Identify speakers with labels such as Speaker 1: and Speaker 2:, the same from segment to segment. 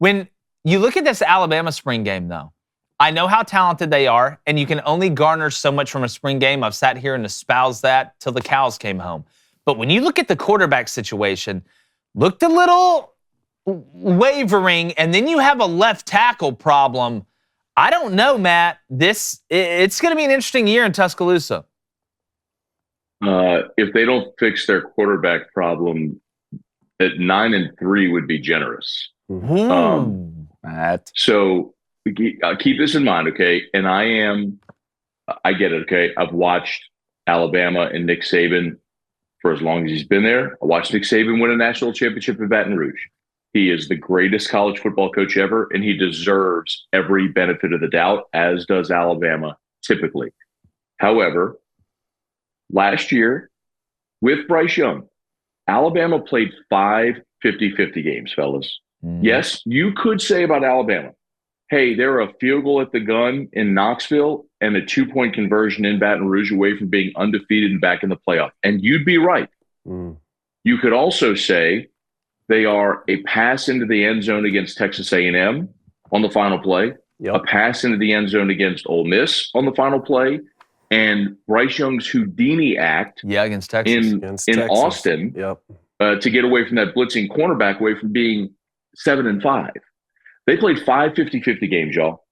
Speaker 1: When you look at this Alabama spring game, though, I know how talented they are, and you can only garner so much from a spring game. I've sat here and espoused that till the cows came home. But when you look at the quarterback situation, looked a little wavering, and then you have a left tackle problem. I don't know, Matt. It's going to be an interesting year in Tuscaloosa.
Speaker 2: If they don't fix their quarterback problem, at 9-3 would be generous. So keep this in mind, okay? And I get it, okay? I've watched Alabama and Nick Saban for as long as he's been there. I watched Nick Saban win a national championship in Baton Rouge. He is the greatest college football coach ever, and he deserves every benefit of the doubt, as does Alabama typically. However, last year with Bryce Young, Alabama played 5 50-50 games, fellas. Yes, you could say about Alabama, hey, they're a field goal at the gun in Knoxville and a 2-point conversion in Baton Rouge away from being undefeated and back in the playoff. And you'd be right. You could also say they are a pass into the end zone against Texas A&M on the final play, a pass into the end zone against Ole Miss on the final play, and Bryce Young's Houdini act
Speaker 1: against Texas.
Speaker 2: in Austin to get away from that blitzing cornerback away from being 7-5. They played 5 50-50 games, y'all.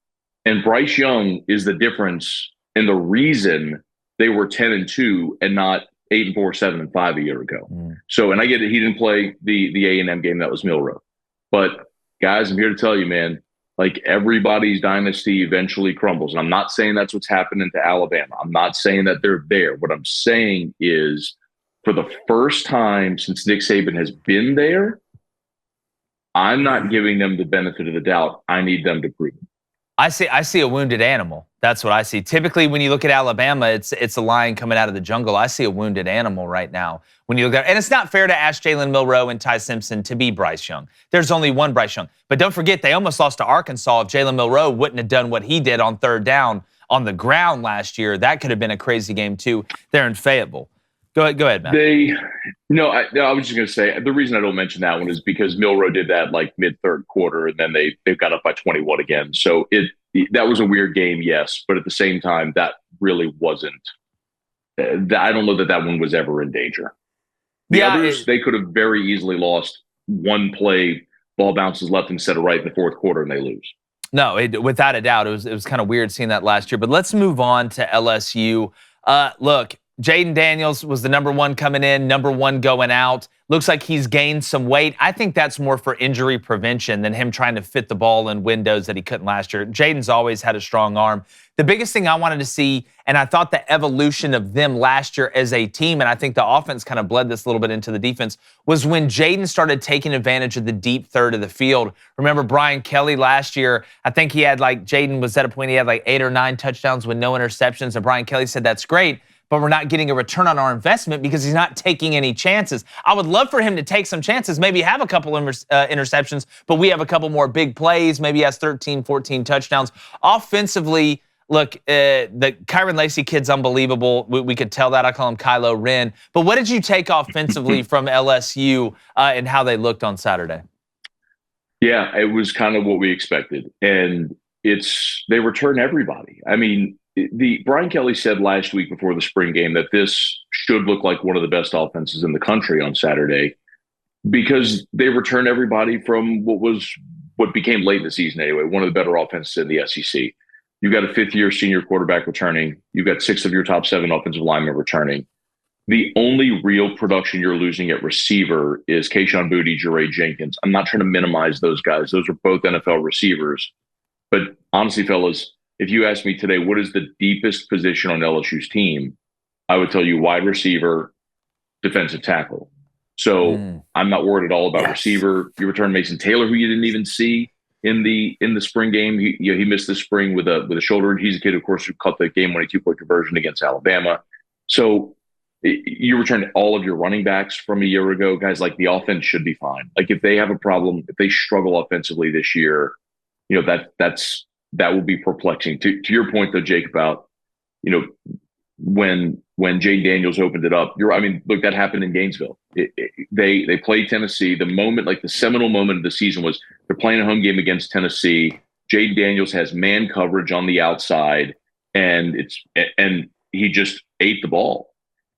Speaker 2: And Bryce Young is the difference and the reason they were 10-2 and not 8-4, 7-5 a year ago. So, and I get it, he didn't play the A&M game, that was Milroe. But guys, I'm here to tell you, man, like everybody's dynasty eventually crumbles. And I'm not saying that's what's happening to Alabama. I'm not saying that they're there. What I'm saying is for the first time since Nick Saban has been there, I'm not giving them the benefit of the doubt. I need them to prove it.
Speaker 1: I see a wounded animal. That's what I see. Typically, when you look at Alabama, it's a lion coming out of the jungle. I see a wounded animal right now. When you look at, and it's not fair to ask Jalen Milroe and Ty Simpson to be Bryce Young. There's only one Bryce Young. But don't forget, they almost lost to Arkansas. If Jalen Milroe wouldn't have done what he did on third down on the ground last year, that could have been a crazy game too. They're in Fayetteville. Go ahead, Matt.
Speaker 2: I was just going to say, the reason I don't mention that one is because Milroe did that like mid-third quarter, and then they got up by 21 again. So that was a weird game, yes. But at the same time, that really wasn't I don't know that one was ever in danger. The others, they could have very easily lost one play, ball bounces left instead of right in the fourth quarter, and they lose.
Speaker 1: No, without a doubt. It was kind of weird seeing that last year. But let's move on to LSU. Look, Jaden Daniels was the number one coming in, number one going out. Looks like he's gained some weight. I think that's more for injury prevention than him trying to fit the ball in windows that he couldn't last year. Jaden's always had a strong arm. The biggest thing I wanted to see, and I thought the evolution of them last year as a team, and I think the offense kind of bled this a little bit into the defense, was when Jaden started taking advantage of the deep third of the field. Remember Brian Kelly last year? I think Jaden was at a point he had like 8 or 9 touchdowns with no interceptions, and Brian Kelly said that's great, but we're not getting a return on our investment because he's not taking any chances. I would love for him to take some chances, maybe have a couple interceptions, but we have a couple more big plays. Maybe he has 13, 14 touchdowns. Offensively, look, the Kyron Lacey kid's unbelievable. We could tell that. I call him Kylo Ren. But what did you take offensively from LSU and how they looked on Saturday?
Speaker 2: Yeah, it was kind of what we expected. And they return everybody. I mean, Brian Kelly said last week before the spring game that this should look like one of the best offenses in the country on Saturday because they return everybody from what became late in the season anyway, one of the better offenses in the SEC. You've got a fifth-year senior quarterback returning. You've got 6 of your top 7 offensive linemen returning. The only real production you're losing at receiver is Kayshon Boutte, Jeray Jenkins. I'm not trying to minimize those guys. Those are both NFL receivers. But honestly, fellas, if you ask me today, what is the deepest position on LSU's team, I would tell you wide receiver, defensive tackle. So I'm not worried at all about receiver. You return Mason Taylor, who you didn't even see in the spring game. He missed the spring with a shoulder. He's a kid, of course, who caught the game-winning 2-point conversion against Alabama. So you return all of your running backs from a year ago. Guys, like the offense should be fine. Like if they have a problem, if they struggle offensively this year, that will be perplexing. To your point, though, Jake, about when Jay Daniels opened it up. I mean, look, that happened in Gainesville. They played Tennessee. The moment, like the seminal moment of the season was they're playing a home game against Tennessee. Jay Daniels has man coverage on the outside, and he just ate the ball.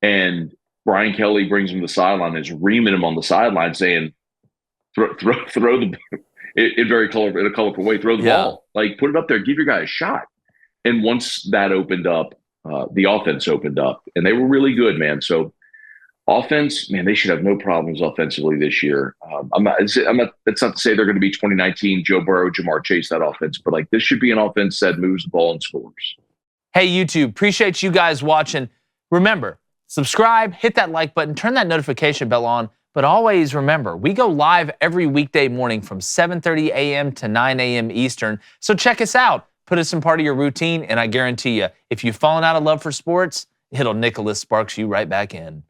Speaker 2: And Brian Kelly brings him to the sideline, is reaming him on the sideline, saying, "Throw the in a colorful way. Throw the ball, like put it up there, give your guy a shot." And once that opened up, the offense opened up, and they were really good, man. So offense, man, they should have no problems offensively this year. I'm not. That's not to say they're going to be 2019 Joe Burrow, Jamar Chase, that offense, but like this should be an offense that moves the ball and scores.
Speaker 1: Hey, YouTube, appreciate you guys watching. Remember, subscribe, hit that like button, turn that notification bell on. But always remember, we go live every weekday morning from 7:30 a.m. to 9 a.m. Eastern. So check us out. Put us in part of your routine, and I guarantee you, if you've fallen out of love for sports, it'll Nicholas Sparks you right back in.